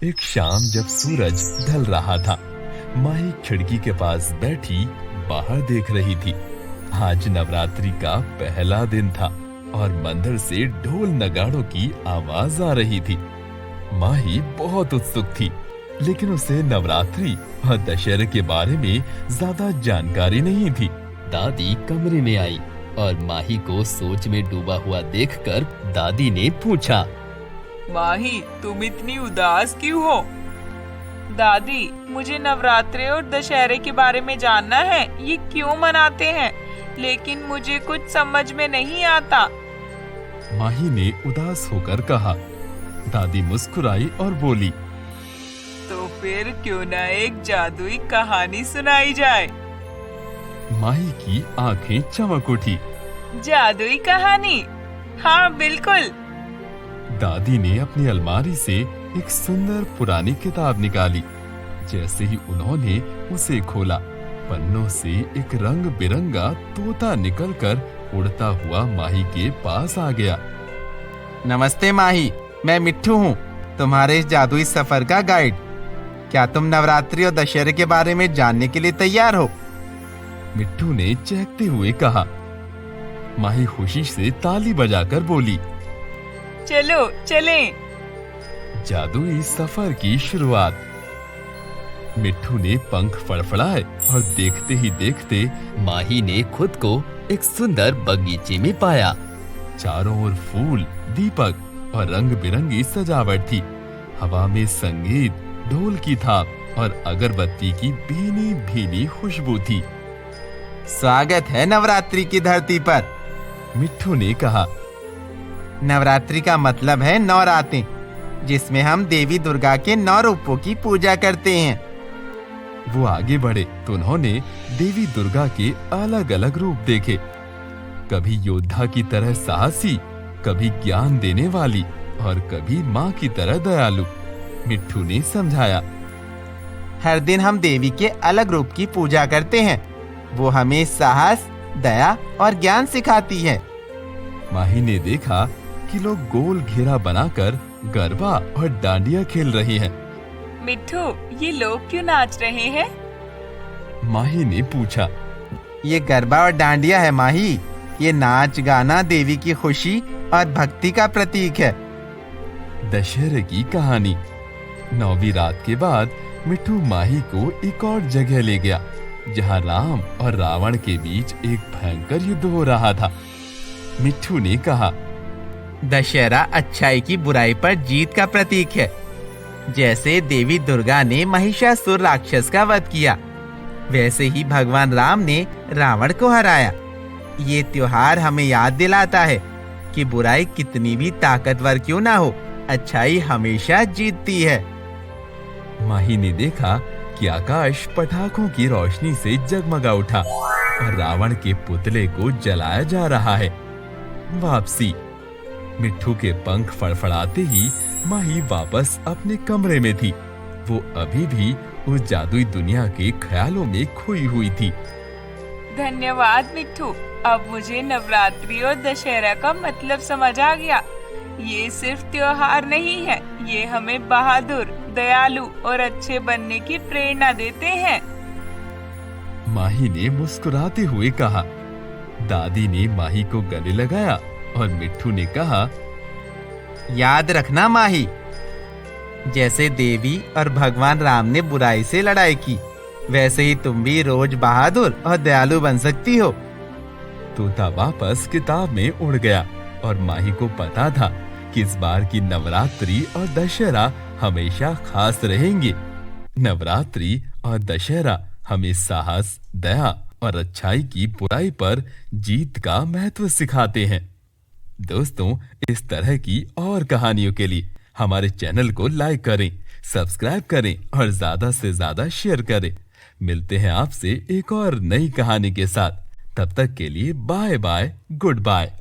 एक शाम जब सूरज ढल रहा था, माही खिड़की के पास बैठी बाहर देख रही थी। आज नवरात्रि का पहला दिन था और मंदिर से ढोल नगाड़ों की आवाज आ रही थी। माही बहुत उत्सुक थी, लेकिन उसे नवरात्रि और दशहरे के बारे में ज्यादा जानकारी नहीं थी। दादी कमरे में आई और माही को सोच में डूबा हुआ देखकर दादी ने पूछा, माही, तुम इतनी उदास क्यों हो? दादी, मुझे नवरात्रे और दशहरे के बारे में जानना है। ये क्यों मनाते हैं? लेकिन मुझे कुछ समझ में नहीं आता। माही ने उदास होकर कहा। दादी मुस्कुराई और बोली, तो फिर क्यों न एक जादुई कहानी सुनाई जाए। माही की आंखें चमक उठी। जादुई कहानी? हाँ, बिल्कुल। दादी ने अपनी अलमारी से एक सुंदर पुरानी किताब निकाली। जैसे ही उन्होंने उसे खोला, पन्नों से एक रंग बिरंगा तोता निकलकर उड़ता हुआ माही के पास आ गया। नमस्ते माही, मैं मिट्ठू हूँ, तुम्हारे इस जादुई सफर का गाइड। क्या तुम नवरात्रि और दशहरे के बारे में जानने के लिए तैयार हो? मिट्ठू ने चहकते हुए कहा। माही खुशी से ताली बजाकर बोली, चलो चलें। जादुई सफर की शुरुआत। मिट्ठू ने पंख फड़फड़ाए और देखते ही देखते माही ने खुद को एक सुंदर बगीचे में पाया। चारों ओर फूल, दीपक और रंग बिरंगी सजावट थी। हवा में संगीत, ढोल की थाप और अगरबत्ती की भीनी भीनी खुशबू थी। स्वागत है नवरात्रि की धरती पर, मिट्ठू ने कहा। नवरात्रि का मतलब है 9 रातें, जिसमें हम देवी दुर्गा के 9 रूपों की पूजा करते हैं। वो आगे बढ़े तो उन्होंने देवी दुर्गा के अलग अलग रूप देखे। कभी योद्धा की तरह साहसी, कभी ज्ञान देने वाली और कभी माँ की तरह दयालु। मिट्ठू ने समझाया, हर दिन हम देवी के अलग रूप की पूजा करते हैं। वो हमें साहस, दया और ज्ञान सिखाती है। माही ने देखा कि लोग गोल घेरा बनाकर गरबा और डांडिया खेल रहे हैं। मिट्ठू, ये लोग क्यों नाच रहे हैं? माही ने पूछा। ये गरबा और डांडिया है माही। ये नाच गाना देवी की खुशी और भक्ति का प्रतीक है। दशहरे की कहानी। 9वीं रात के बाद मिट्ठू माही को एक और जगह ले गया, जहाँ राम और रावण के बीच एक भयंकर युद्ध हो रहा था। मिट्ठू ने कहा, दशहरा अच्छाई की बुराई पर जीत का प्रतीक है। जैसे देवी दुर्गा ने महिषासुर राक्षस का वध किया, वैसे ही भगवान राम ने रावण को हराया। ये त्योहार हमें याद दिलाता है कि बुराई कितनी भी ताकतवर क्यों ना हो, अच्छाई हमेशा जीतती है। माही ने देखा कि आकाश पटाखों की रोशनी से जगमगा उठा और रावण के पुतले को जलाया जा रहा है। वापसी। मिट्ठू के पंख फड़फड़ाते ही माही वापस अपने कमरे में थी। वो अभी भी उस जादुई दुनिया के ख्यालों में खोई हुई थी। धन्यवाद मिट्ठू, अब मुझे नवरात्रि और दशहरा का मतलब समझ आ गया। ये सिर्फ त्योहार नहीं है, ये हमें बहादुर, दयालु और अच्छे बनने की प्रेरणा देते हैं। माही ने मुस्कुराते हुए कहा। दादी ने माही को गले लगाया और मिट्ठू ने कहा, याद रखना माही, जैसे देवी और भगवान राम ने बुराई से लड़ाई की, वैसे ही तुम भी रोज बहादुर और दयालु बन सकती हो। तोता वापस किताब में उड़ गया और माही को पता था कि इस बार की नवरात्रि और दशहरा हमेशा खास रहेंगे। नवरात्रि और दशहरा हमें साहस, दया और अच्छाई की बुराई पर जीत का महत्व सिखाते हैं। दोस्तों, इस तरह की और कहानियों के लिए हमारे चैनल को लाइक करें, सब्सक्राइब करें और ज्यादा से ज्यादा शेयर करें। मिलते हैं आपसे एक और नई कहानी के साथ। तब तक के लिए बाय बाय, गुड बाय।